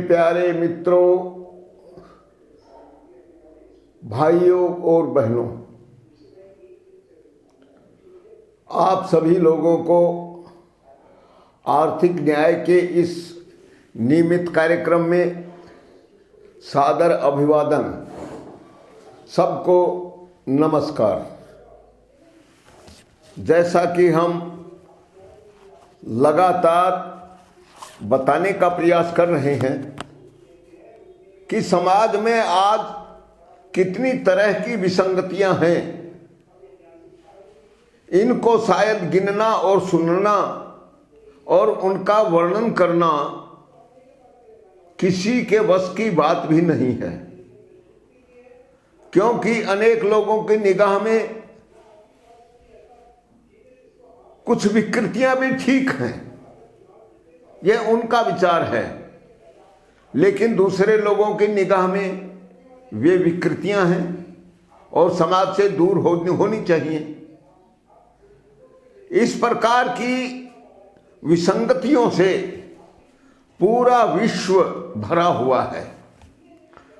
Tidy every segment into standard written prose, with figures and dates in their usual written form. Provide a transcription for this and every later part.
प्यारे मित्रों, भाइयों और बहनों, आप सभी लोगों को आर्थिक न्याय के इस नियमित कार्यक्रम में सादर अभिवादन। सबको नमस्कार। जैसा कि हम लगातार बताने का प्रयास कर रहे हैं कि समाज में आज कितनी तरह की विसंगतियां हैं, इनको शायद गिनना और सुनना और उनका वर्णन करना किसी के वश की बात भी नहीं है, क्योंकि अनेक लोगों की निगाह में कुछ विकृतियां भी ठीक हैं, यह उनका विचार है, लेकिन दूसरे लोगों की निगाह में वे विकृतियां हैं और समाज से दूर होनी चाहिए। इस प्रकार की विसंगतियों से पूरा विश्व भरा हुआ है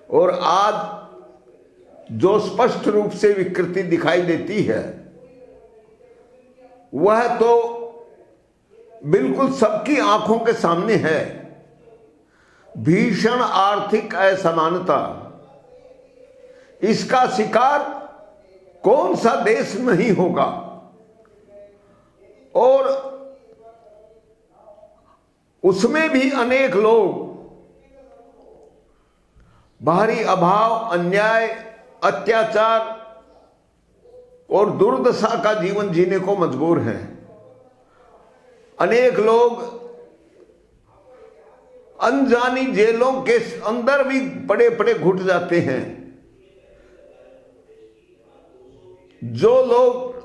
और आज जो स्पष्ट रूप से विकृति दिखाई देती है वह तो बिल्कुल सबकी आंखों के सामने है। भीषण आर्थिक असमानता, इसका शिकार कौन सा देश नहीं होगा, और उसमें भी अनेक लोग बाहरी अभाव, अन्याय, अत्याचार और दुर्दशा का जीवन जीने को मजबूर हैं। अनेक लोग अनजानी जेलों के अंदर भी पड़े पड़े घुट जाते हैं। जो लोग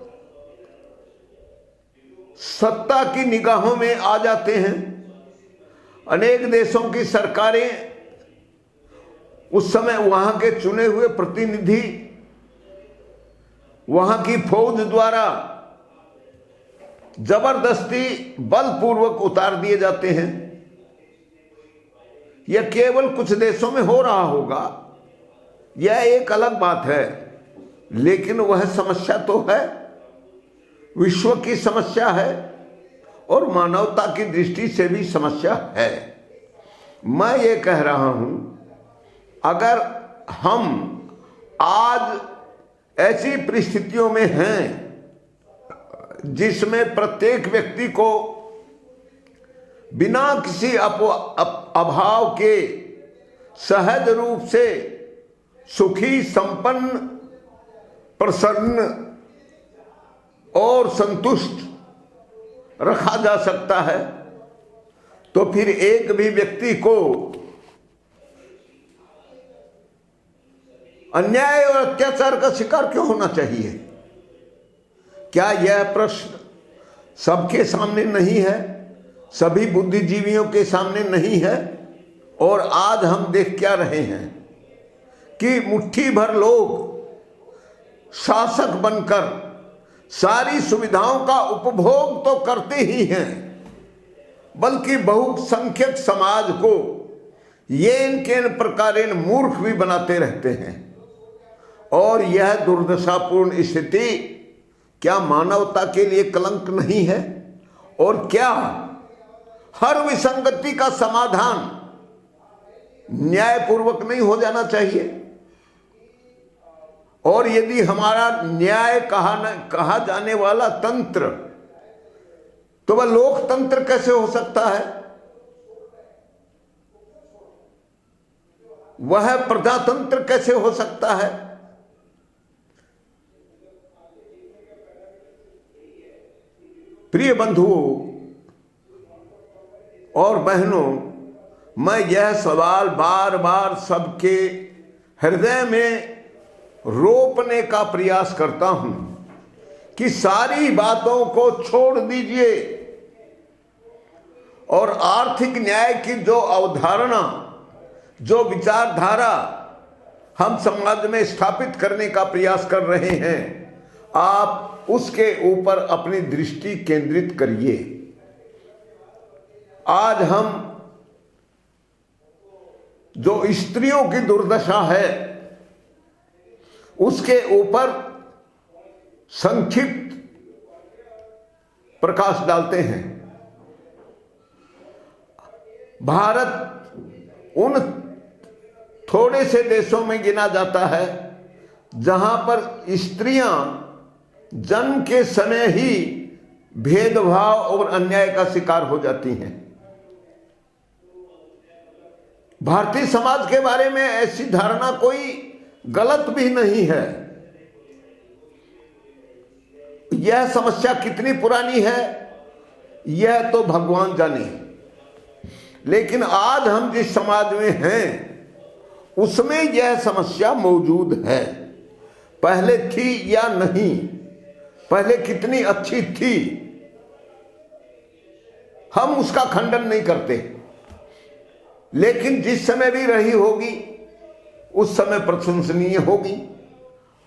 सत्ता की निगाहों में आ जाते हैं, अनेक देशों की सरकारें उस समय वहां के चुने हुए प्रतिनिधि वहां की फौज द्वारा जबरदस्ती बलपूर्वक उतार दिए जाते हैं। यह केवल कुछ देशों में हो रहा होगा, यह एक अलग बात है, लेकिन वह समस्या तो है, विश्व की समस्या है और मानवता की दृष्टि से भी समस्या है। मैं ये कह रहा हूं, अगर हम आज ऐसी परिस्थितियों में हैं जिसमें प्रत्येक व्यक्ति को बिना किसी अभाव के सहज रूप से सुखी, संपन्न, प्रसन्न और संतुष्ट रखा जा सकता है, तो फिर एक भी व्यक्ति को अन्याय और अत्याचार का शिकार क्यों होना चाहिए? क्या यह प्रश्न सबके सामने नहीं है, सभी बुद्धिजीवियों के सामने नहीं है? और आज हम देख क्या रहे हैं कि मुट्ठी भर लोग शासक बनकर सारी सुविधाओं का उपभोग तो करते ही हैं, बल्कि बहुसंख्यक समाज को ये इनके प्रकारेण मूर्ख भी बनाते रहते हैं। और यह दुर्दशापूर्ण स्थिति क्या मानवता के लिए कलंक नहीं है? और क्या हर विसंगति का समाधान न्यायपूर्वक नहीं हो जाना चाहिए? और यदि हमारा न्याय कहा जाने वाला तंत्र, तो वह लोकतंत्र कैसे हो सकता है? वह प्रजातंत्र कैसे हो सकता है? प्रिय बंधुओं और बहनों, मैं यह सवाल बार बार सबके हृदय में रोपने का प्रयास करता हूं कि सारी बातों को छोड़ दीजिए और आर्थिक न्याय की जो अवधारणा, जो विचारधारा हम समाज में स्थापित करने का प्रयास कर रहे हैं, आप उसके ऊपर अपनी दृष्टि केंद्रित करिए। आज हम जो स्त्रियों की दुर्दशा है उसके ऊपर संक्षिप्त प्रकाश डालते हैं। भारत उन थोड़े से देशों में गिना जाता है जहां पर स्त्रियां जन्म के समय ही भेदभाव और अन्याय का शिकार हो जाती हैं। भारतीय समाज के बारे में ऐसी धारणा कोई गलत भी नहीं है। यह समस्या कितनी पुरानी है यह तो भगवान जाने, लेकिन आज हम जिस समाज में हैं उसमें यह समस्या मौजूद है। पहले थी या नहीं, पहले कितनी अच्छी थी, हम उसका खंडन नहीं करते, लेकिन जिस समय भी रही होगी उस समय प्रशंसनीय होगी।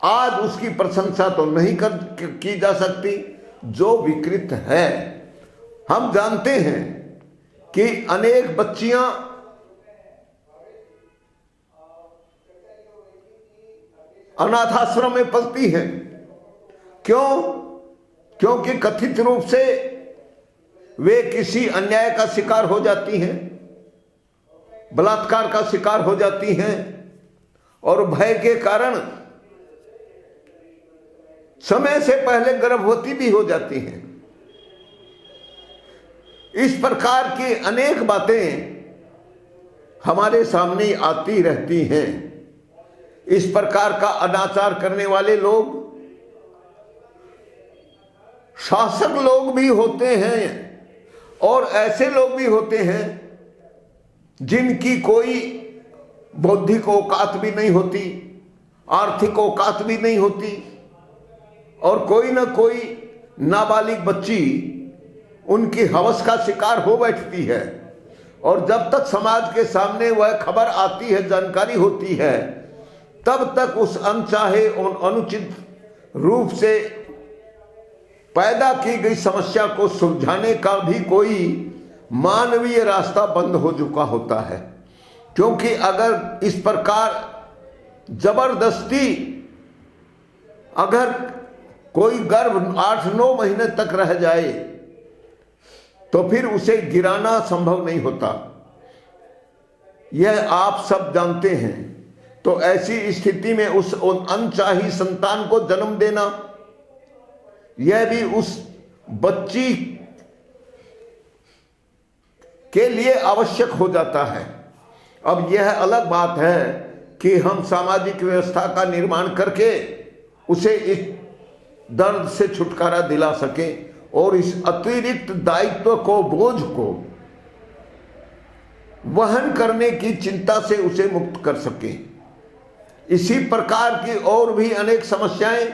आज उसकी प्रशंसा तो नहीं की जा सकती जो विकृत है। हम जानते हैं कि अनेक बच्चियां अनाथाश्रम में पलती हैं। क्यों? क्योंकि कथित रूप से वे किसी अन्याय का शिकार हो जाती हैं, बलात्कार का शिकार हो जाती हैं और भय के कारण समय से पहले गर्भवती भी हो जाती हैं। इस प्रकार की अनेक बातें हमारे सामने आती रहती हैं। इस प्रकार का अनाचार करने वाले लोग शासक लोग भी होते हैं और ऐसे लोग भी होते हैं जिनकी कोई बौद्धिक औकात भी नहीं होती, आर्थिक औकात भी नहीं होती, और कोई ना कोई नाबालिग बच्ची उनकी हवस का शिकार हो बैठती है। और जब तक समाज के सामने वह खबर आती है, जानकारी होती है, तब तक उस अनचाहे और अनुचित रूप से पैदा की गई समस्या को सुलझाने का भी कोई मानवीय रास्ता बंद हो चुका होता है। क्योंकि अगर इस प्रकार जबरदस्ती अगर कोई गर्भ 8-9 महीने तक रह जाए तो फिर उसे गिराना संभव नहीं होता, यह आप सब जानते हैं। तो ऐसी स्थिति में उस अनचाही संतान को जन्म देना, यह भी उस बच्ची के लिए आवश्यक हो जाता है। अब यह अलग बात है कि हम सामाजिक व्यवस्था का निर्माण करके उसे इस दर्द से छुटकारा दिला सके और इस अतिरिक्त दायित्व को, बोझ को वहन करने की चिंता से उसे मुक्त कर सके। इसी प्रकार की और भी अनेक समस्याएं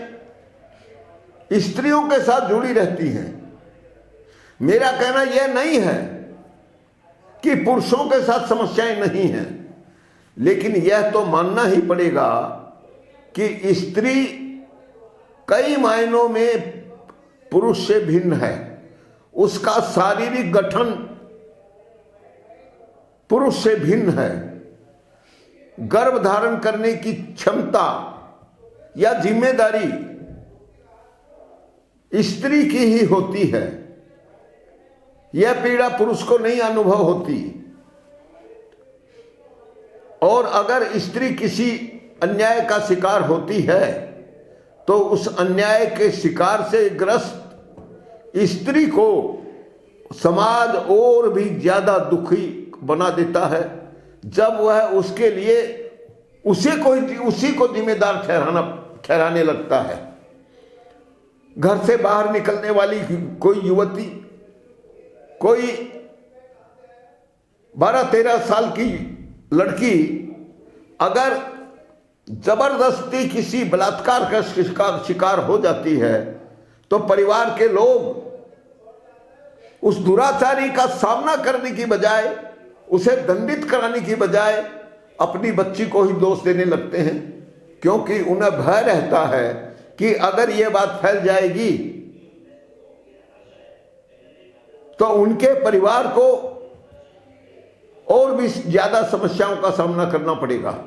स्त्रियों के साथ जुड़ी रहती हैं। मेरा कहना यह नहीं है कि पुरुषों के साथ समस्याएं नहीं हैं, लेकिन यह तो मानना ही पड़ेगा कि स्त्री कई मायनों में पुरुष से भिन्न है। उसका शारीरिक गठन पुरुष से भिन्न है। गर्भ धारण करने की क्षमता या जिम्मेदारी स्त्री की ही होती है। यह पीड़ा पुरुष को नहीं अनुभव होती। और अगर स्त्री किसी अन्याय का शिकार होती है तो उस अन्याय के शिकार से ग्रस्त स्त्री को समाज और भी ज्यादा दुखी बना देता है जब वह उसके लिए उसी को जिम्मेदार ठहराने लगता है। घर से बाहर निकलने वाली कोई युवती, कोई 12-13 साल की लड़की अगर जबरदस्ती किसी बलात्कार का शिकार हो जाती है तो परिवार के लोग उस दुराचारी का सामना करने की बजाय, उसे दंडित कराने की बजाय अपनी बच्ची को ही दोष देने लगते हैं। क्योंकि उन्हें भय रहता है कि अगर यह बात फैल जाएगी तो उनके परिवार को और भी ज्यादा समस्याओं का सामना करना पड़ेगा।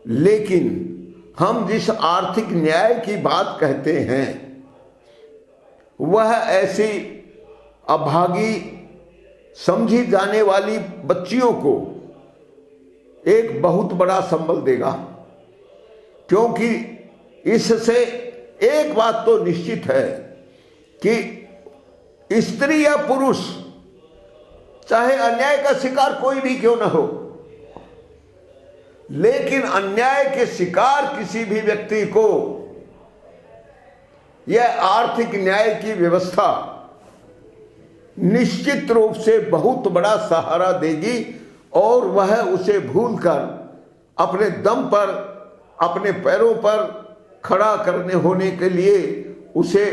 लेकिन हम जिस आर्थिक न्याय की बात कहते हैं वह ऐसी अभागी समझी जाने वाली बच्चियों को एक बहुत बड़ा संबल देगा, क्योंकि इससे एक बात तो निश्चित है कि स्त्री या पुरुष चाहे अन्याय का शिकार कोई भी क्यों न हो, लेकिन अन्याय के शिकार किसी भी व्यक्ति को यह आर्थिक न्याय की व्यवस्था निश्चित रूप से बहुत बड़ा सहारा देगी और वह उसे भूलकर अपने दम पर, अपने पैरों पर खड़ा करने होने के लिए उसे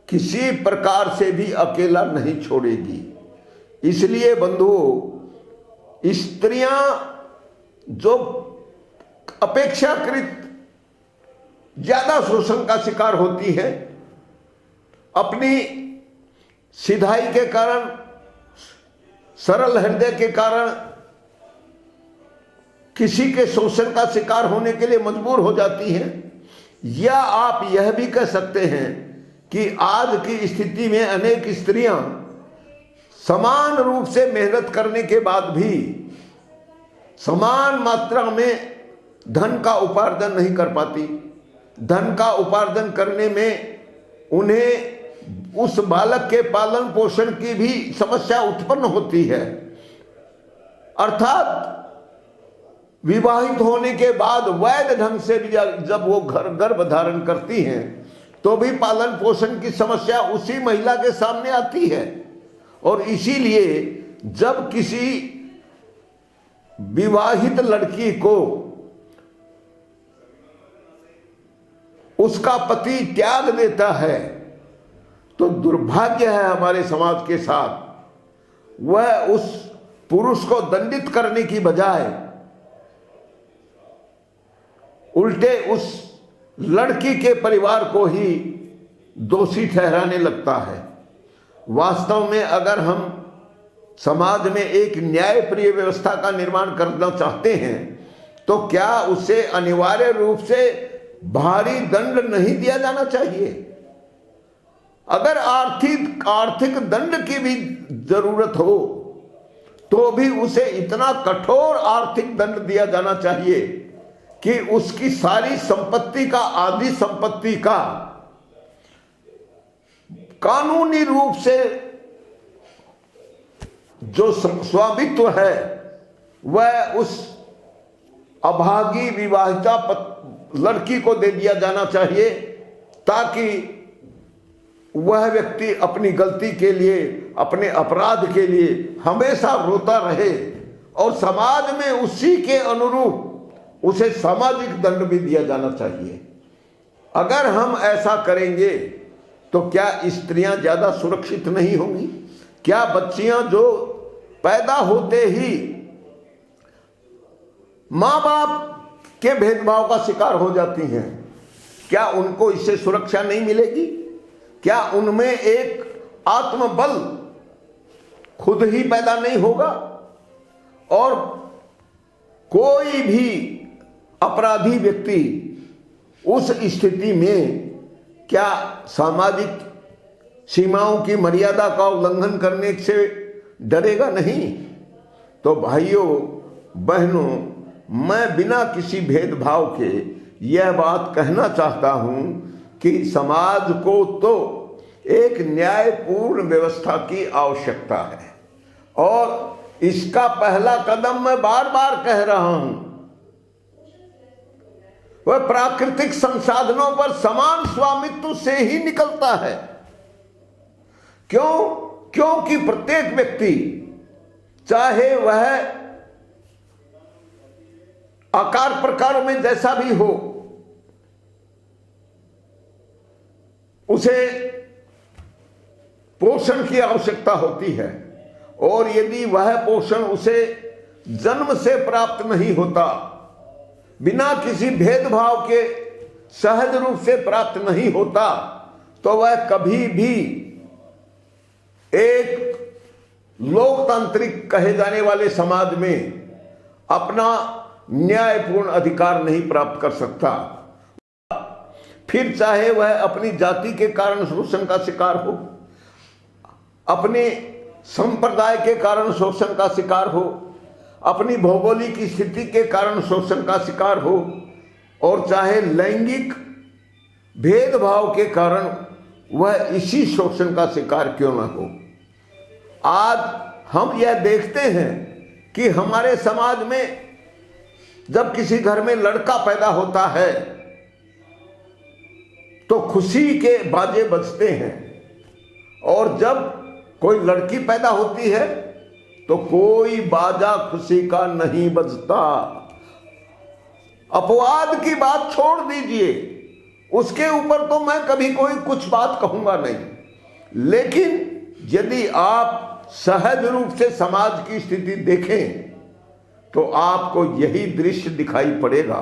किसी प्रकार से भी अकेला नहीं छोड़ेगी। इसलिए बंधुओं, स्त्रियां जो अपेक्षाकृत ज्यादा शोषण का शिकार होती है, अपनी सिधाई के कारण, सरल हृदय के कारण किसी के शोषण का शिकार होने के लिए मजबूर हो जाती हैं, या आप यह भी कह सकते हैं कि आज की स्थिति में अनेक स्त्रियां समान रूप से मेहनत करने के बाद भी समान मात्रा में धन का उपार्जन नहीं कर पाती। धन का उपार्जन करने में उन्हें उस बालक के पालन पोषण की भी समस्या उत्पन्न होती है। अर्थात विवाहित होने के बाद वैध ढंग से भी जब वो गर्भ धारण करती हैं तो भी पालन पोषण की समस्या उसी महिला के सामने आती है। और इसीलिए जब किसी विवाहित लड़की को उसका पति त्याग देता है तो दुर्भाग्य है हमारे समाज के साथ, वह उस पुरुष को दंडित करने की बजाय उल्टे उस लड़की के परिवार को ही दोषी ठहराने लगता है। वास्तव में अगर हम समाज में एक न्यायप्रिय व्यवस्था का निर्माण करना चाहते हैं तो क्या उसे अनिवार्य रूप से भारी दंड नहीं दिया जाना चाहिए? अगर आर्थिक दंड की भी जरूरत हो तो भी उसे इतना कठोर आर्थिक दंड दिया जाना चाहिए कि उसकी सारी संपत्ति का, आधी संपत्ति का कानूनी रूप से जो स्वामित्व है वह उस अभागी विवाहिता लड़की को दे दिया जाना चाहिए, ताकि वह व्यक्ति अपनी गलती के लिए, अपने अपराध के लिए हमेशा रोता रहे और समाज में उसी के अनुरूप उसे सामाजिक दंड भी दिया जाना चाहिए। अगर हम ऐसा करेंगे तो क्या स्त्रियां ज्यादा सुरक्षित नहीं होंगी? क्या बच्चियां जो पैदा होते ही मां बाप के भेदभाव का शिकार हो जाती हैं, क्या उनको इससे सुरक्षा नहीं मिलेगी? क्या उनमें एक आत्मबल खुद ही पैदा नहीं होगा? और कोई भी अपराधी व्यक्ति उस स्थिति में क्या सामाजिक सीमाओं की मर्यादा का उल्लंघन करने से डरेगा नहीं? तो भाइयों बहनों, मैं बिना किसी भेदभाव के यह बात कहना चाहता हूं कि समाज को तो एक न्यायपूर्ण व्यवस्था की आवश्यकता है और इसका पहला कदम मैं बार बार कह रहा हूं, वह प्राकृतिक संसाधनों पर समान स्वामित्व से ही निकलता है। क्यों? क्योंकि प्रत्येक व्यक्ति, चाहे वह आकार प्रकार में जैसा भी हो, उसे पोषण की आवश्यकता होती है, और यदि वह पोषण उसे जन्म से प्राप्त नहीं होता, बिना किसी भेदभाव के सहज रूप से प्राप्त नहीं होता, तो वह कभी भी एक लोकतांत्रिक कहे जाने वाले समाज में अपना न्यायपूर्ण अधिकार नहीं प्राप्त कर सकता। फिर चाहे वह अपनी जाति के कारण शोषण का शिकार हो, अपने संप्रदाय के कारण शोषण का शिकार हो, अपनी भौगोलिक स्थिति के कारण शोषण का शिकार हो, और चाहे लैंगिक भेदभाव के कारण वह इसी शोषण का शिकार क्यों न हो। आज हम यह देखते हैं कि हमारे समाज में जब किसी घर में लड़का पैदा होता है तो खुशी के बाजे बजते हैं, और जब कोई लड़की पैदा होती है तो कोई बाजा खुशी का नहीं बजता। अपवाद की बात छोड़ दीजिए, उसके ऊपर तो मैं कभी कोई कुछ बात कहूंगा नहीं, लेकिन यदि आप सहज रूप से समाज की स्थिति देखें तो आपको यही दृश्य दिखाई पड़ेगा।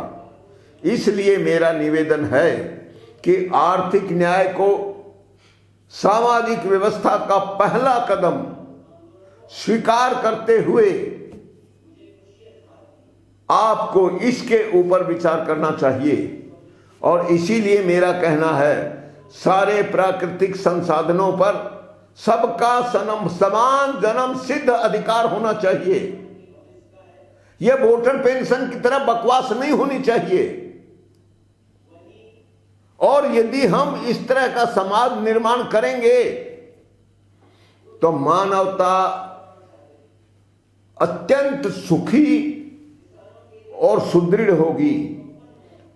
इसलिए मेरा निवेदन है कि आर्थिक न्याय को सामाजिक व्यवस्था का पहला कदम स्वीकार करते हुए आपको इसके ऊपर विचार करना चाहिए। और इसीलिए मेरा कहना है, सारे प्राकृतिक संसाधनों पर सबका समान जन्म सिद्ध अधिकार होना चाहिए। यह वोटर पेंशन की तरह बकवास नहीं होनी चाहिए। और यदि हम इस तरह का समाज निर्माण करेंगे तो मानवता अत्यंत सुखी और सुदृढ़ होगी।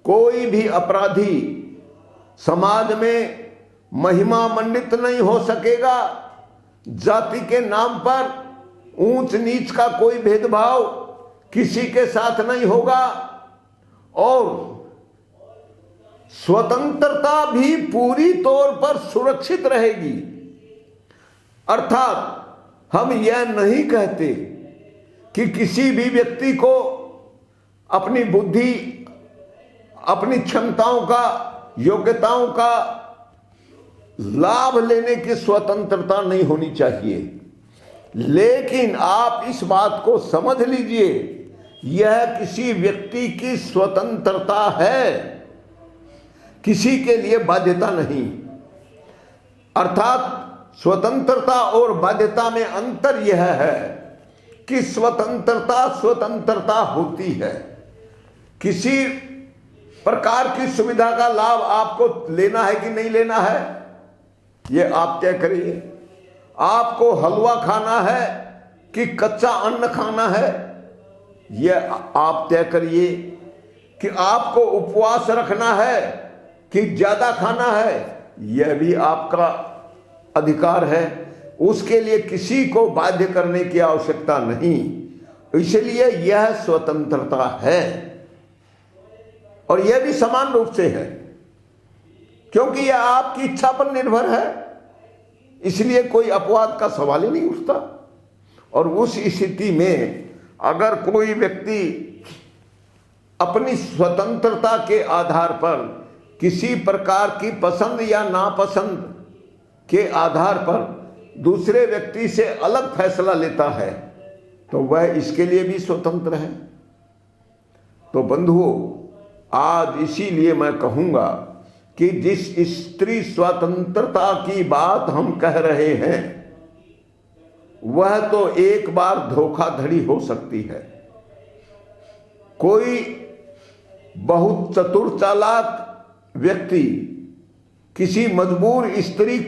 कोई भी अपराधी समाज में महिमा मंडित नहीं हो सकेगा। जाति के नाम पर ऊंच नीच का कोई भेदभाव किसी के साथ नहीं होगा, और स्वतंत्रता भी पूरी तौर पर सुरक्षित रहेगी। अर्थात हम यह नहीं कहते कि किसी भी व्यक्ति को अपनी बुद्धि, अपनी क्षमताओं का, योग्यताओं का लाभ लेने की स्वतंत्रता नहीं होनी चाहिए, लेकिन आप इस बात को समझ लीजिए, यह किसी व्यक्ति की स्वतंत्रता है, किसी के लिए बाध्यता नहीं। अर्थात स्वतंत्रता और बाध्यता में अंतर यह है कि स्वतंत्रता होती है। किसी प्रकार की सुविधा का लाभ आपको लेना है कि नहीं लेना है, यह आप तय करिए। आपको हलवा खाना है कि कच्चा अन्न खाना है, यह आप तय करिए। कि आपको उपवास रखना है कि ज्यादा खाना है, यह भी आपका अधिकार है। उसके लिए किसी को बाध्य करने की आवश्यकता नहीं। इसलिए यह स्वतंत्रता है, और यह भी समान रूप से है, क्योंकि यह आपकी इच्छा पर निर्भर है। इसलिए कोई अपवाद का सवाल ही नहीं उठता। और उस स्थिति में अगर कोई व्यक्ति अपनी स्वतंत्रता के आधार पर किसी प्रकार की पसंद या नापसंद के आधार पर दूसरे व्यक्ति से अलग फैसला लेता है तो वह इसके लिए भी स्वतंत्र है। तो बंधुओं, आज इसीलिए मैं कहूंगा कि जिस स्त्री स्वतंत्रता की बात हम कह रहे हैं वह तो एक बार धोखाधड़ी हो सकती है। कोई बहुत चतुर चालाक व्यक्ति किसी मजबूर स्त्री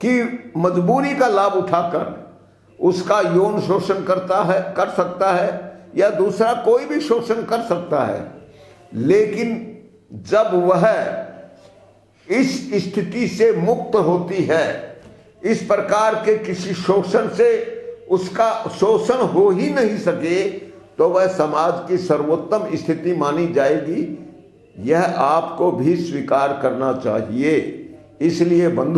की मजबूरी का लाभ उठाकर उसका यौन शोषण कर सकता है, या दूसरा कोई भी शोषण कर सकता है। लेकिन जब वह इस स्थिति से मुक्त होती है, इस प्रकार के किसी शोषण से उसका शोषण हो ही नहीं सके, तो वह समाज की सर्वोत्तम स्थिति मानी जाएगी। यह आपको भी स्वीकार करना चाहिए। इसलिए बंधु